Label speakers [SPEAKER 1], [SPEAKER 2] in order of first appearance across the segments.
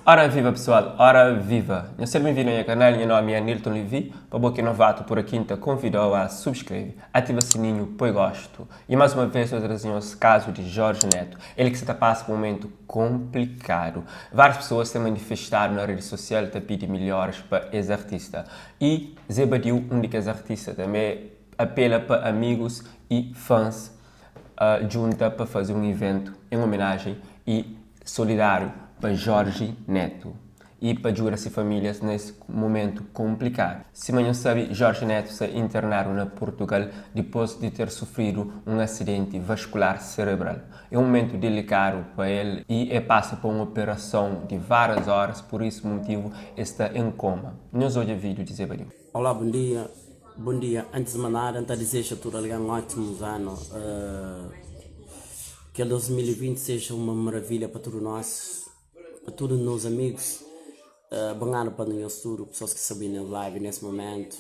[SPEAKER 1] Ora viva pessoal, ora viva! Eu seja bem-vindo ao canal, meu nome é Nilton Levi. Para você que é novato por aqui, te convido a subscrever, ativa o sininho, põe gosto. E mais uma vez, eu trago o caso de Jorge Neto. Ele que está passando por um momento complicado. Várias pessoas se manifestaram na rede social para pedir melhores para esse artista. E Zé Badiu, um desses artistas, também apela para amigos e fãs junta para fazer um evento em homenagem e solidário para Jorge Neto e para ajudar-se famílias nesse momento complicado. Se não sabe, Jorge Neto se internaram na Portugal depois de ter sofrido um acidente vascular cerebral. É um momento delicado para ele e passa por uma operação de várias horas, por esse motivo está em coma. Nos hoje vídeo de Zé Badiu.
[SPEAKER 2] Olá, bom dia. Bom dia. Antes de mandar, antes de desejar tudo um ótimo ano. Que 2020 seja uma maravilha para todos nós, para todos os meus amigos. Bom ano para nós todos, pessoas que sabem na live nesse momento.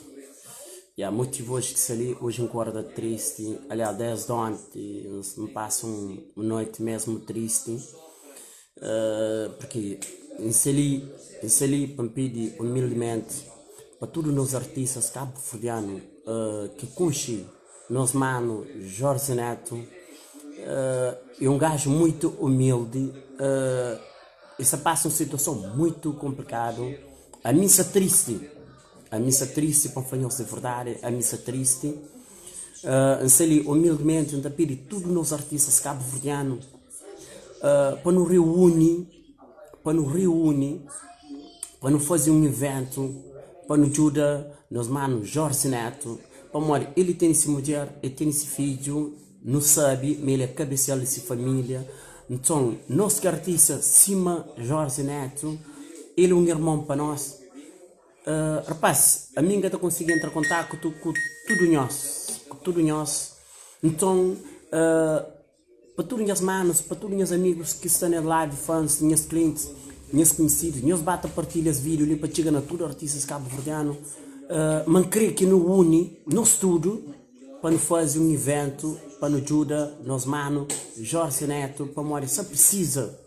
[SPEAKER 2] Motivo hoje que saí, hoje um acordo triste. Aliás, desde ontem, me passa uma noite mesmo triste. Porque inseli para pedir humildemente para todos os artistas cabo-verdianos que conhecem nosso mano Jorge Neto. É um gajo muito humilde. Isso passa uma situação muito complicada. A missa triste para falar de verdade, a missa triste. Inseli humildemente para pedir todos os artistas cabo-verdianos para nos reunir, para nos fazer um evento, para nos ajudar nos manos Jorge Neto. Para ele tem essa mulher, ele tem esse filho, não sabe, mas ele é cabeça de sua família. Então, nosso artista, cima Jorge Neto, ele é um irmão para nós. Rapaz, a minha está conseguindo entrar em contato com tudo nós. Então, para todos os manos, para todos os amigos que estão na live, fãs, meus clientes, meus conhecidos, meus bata partilhas vídeo ali para chegar na tudo artistas cabo-verdianos, mas creio que no une, no estudo, para nos fazer um evento, para nos ajudar, nos mano, Jorge Neto, para morrer, só precisa.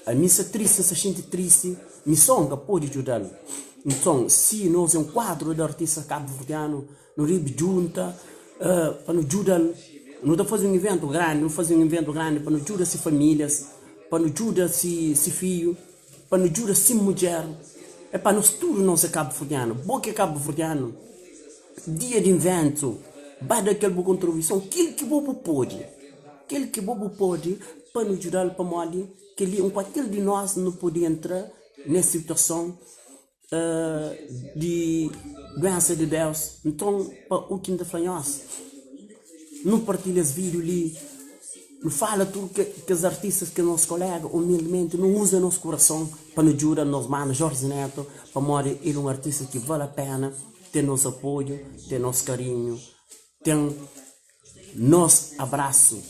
[SPEAKER 2] A missa triste, se sente triste, missão pode ajudá-lo. Então, se nós é um quadro de artistas cabo-verdianos, nos junta, para nos ajudar. Não está fazendo um evento grande, para nos ajudar as famílias, para nos ajudar se filho, para nos ajudar se mulher. É para nós tudo não ser cabo-verdiano. Boa cabo-verdiano, dia de evento, vai daquela boa contribuição, aquilo que bobo pode, para nos ajudar, para morrer, que um qualquer de nós não pode entrar nessa situação de doença de Deus. Então, para o que ainda falamos, não partilha esse vídeo ali, não fala tudo que os artistas, que nossos colegas, humildemente, não usam nosso coração para nos ajudar, nos manos Jorge Neto, para morrer, ele é um artista que vale a pena ter nosso apoio, ter nosso carinho, ter nosso abraço.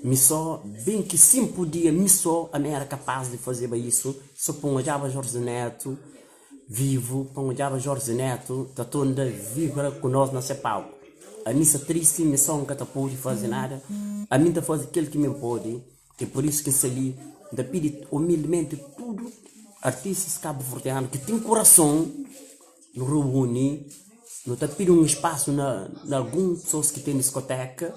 [SPEAKER 2] Me só, bem que sim podia, me só, a minha era capaz de fazer isso, só para um Jorge Neto vivo, para um Jorge Neto, está todo vibra com nós nesse palco. A missa triste, missão nunca pode fazer nada. A mim está fazendo aquilo que me pode. E por isso que se ali, da pedir humildemente tudo, artistas cabo-verdianos que têm coração, no reúne, não está pedindo um espaço na algumas pessoas que têm discoteca,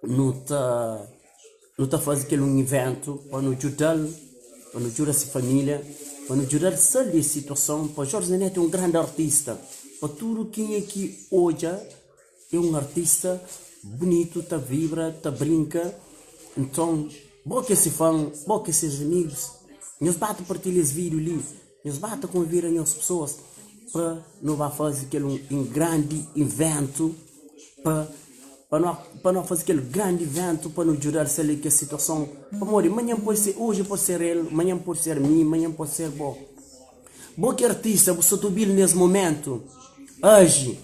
[SPEAKER 2] não está fazendo aquele um evento para nos ajudar, a família, para nos ajudar a sair da situação. Para Jorge Neto é um grande artista. Para tudo quem é que hoje é um artista bonito, tá vibra, tá brinca. Então, bom que esse fã, bom que esses amigos, nos bata partilhar esse vídeo ali, nos bata conviver as pessoas para não fazer aquele um grande evento, para não fazer aquele grande evento, para nos ajudar a sair da situação. Para morrer, amanhã pode ser, hoje pode ser ele, amanhã pode ser mim, amanhã pode ser bom. Bom que artista, você está bem nesse momento, hoje,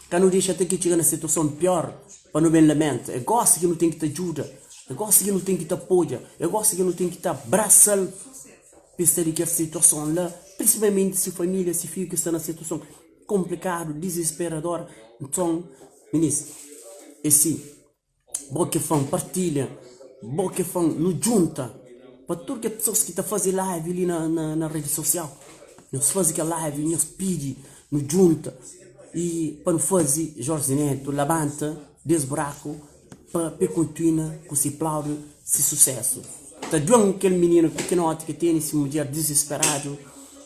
[SPEAKER 2] que não deixa até que chegar na situação pior, para não bem lamento. Eu gosto que não tem que te ajuda, eu gosto que não tem que te apoia, eu gosto que não tem que te abraçar para sair daquela situação lá, principalmente se família, se filho que está na situação complicada, desesperadora. Então, ministro, esse bom que fã partilha, bom que fã nos junta, para todas as pessoas que estão fazendo live ali na rede social. Nós fazemos aquela live, nós pedimos, nos junta. E para fazer, Jorge Neto levanta desse buraco para continuar com esse aplauso, esse sucesso. Está vendo aquele menino pequeno que tem esse mulher desesperado,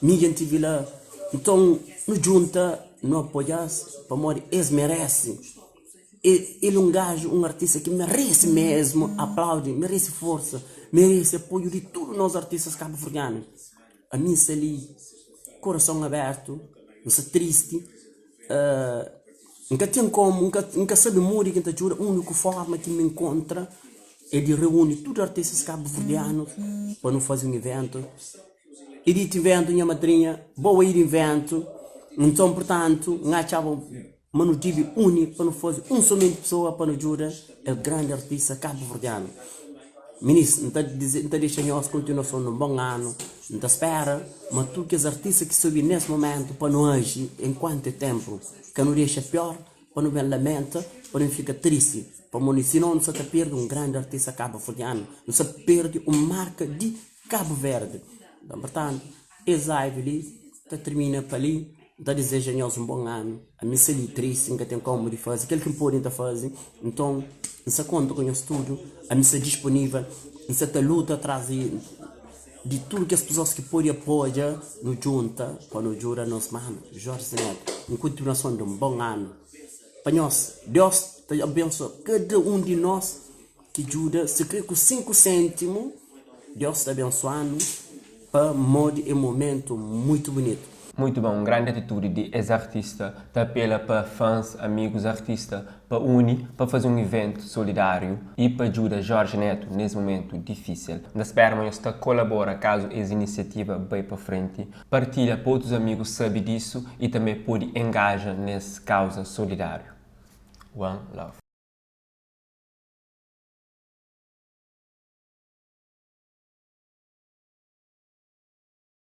[SPEAKER 2] ninguém te vê lá. Então, nos junta, não apoias, para morrer, eles merecem. Ele é um gajo, um artista que merece mesmo aplaudir, merece força, merece apoio de todos nós artistas cabo-verdianos. A mim está ali, coração aberto, não está triste, nunca tem como, nunca sabe morrer que ajuda. A única forma que me encontra é de reunir todos os artistas cabo-verdianos para não fazer um evento. E de evento, minha madrinha, boa ir evento, então, portanto, mano, tive único para não fazer somente pessoa para nos ajudar, é o grande artista cabo-verdiano. Ministro, não está deixando nós continuação num bom ano, não está espera, mas tu que os artistas que subem nesse momento para não agir enquanto é tempo, que não deixa pior, para não ver lamenta, para não ficar triste, para não senão não se perde um grande artista cabo-verdiano, não se perde uma marca de Cabo Verde. Então, portanto, esse live ali, termina para ali. Então desejo a nós um bom ano. A mim seria triste, nunca tem como de fazer. Aquilo que podem fazer. Então, nessa conta com o estudo, a mim ser disponível, nessa luta atrás de tudo que as pessoas que podem apoiar, nos junta, para nos ajudar nos mano. Jorge Neto, em continuação de um bom ano. Para nós, Deus te abençoe cada um de nós que ajuda, se quer com 5 cêntimos, Deus te abençoando para um momento muito bonito.
[SPEAKER 1] Muito bom, grande atitude de ex-artista, que apela para fãs, amigos artistas, para unir, para fazer um evento solidário e para ajudar Jorge Neto nesse momento difícil. Nós esperamos que colabora caso essa iniciativa vá para frente, partilha para outros amigos saber disso e também pode engajar nessa causa solidária. One love.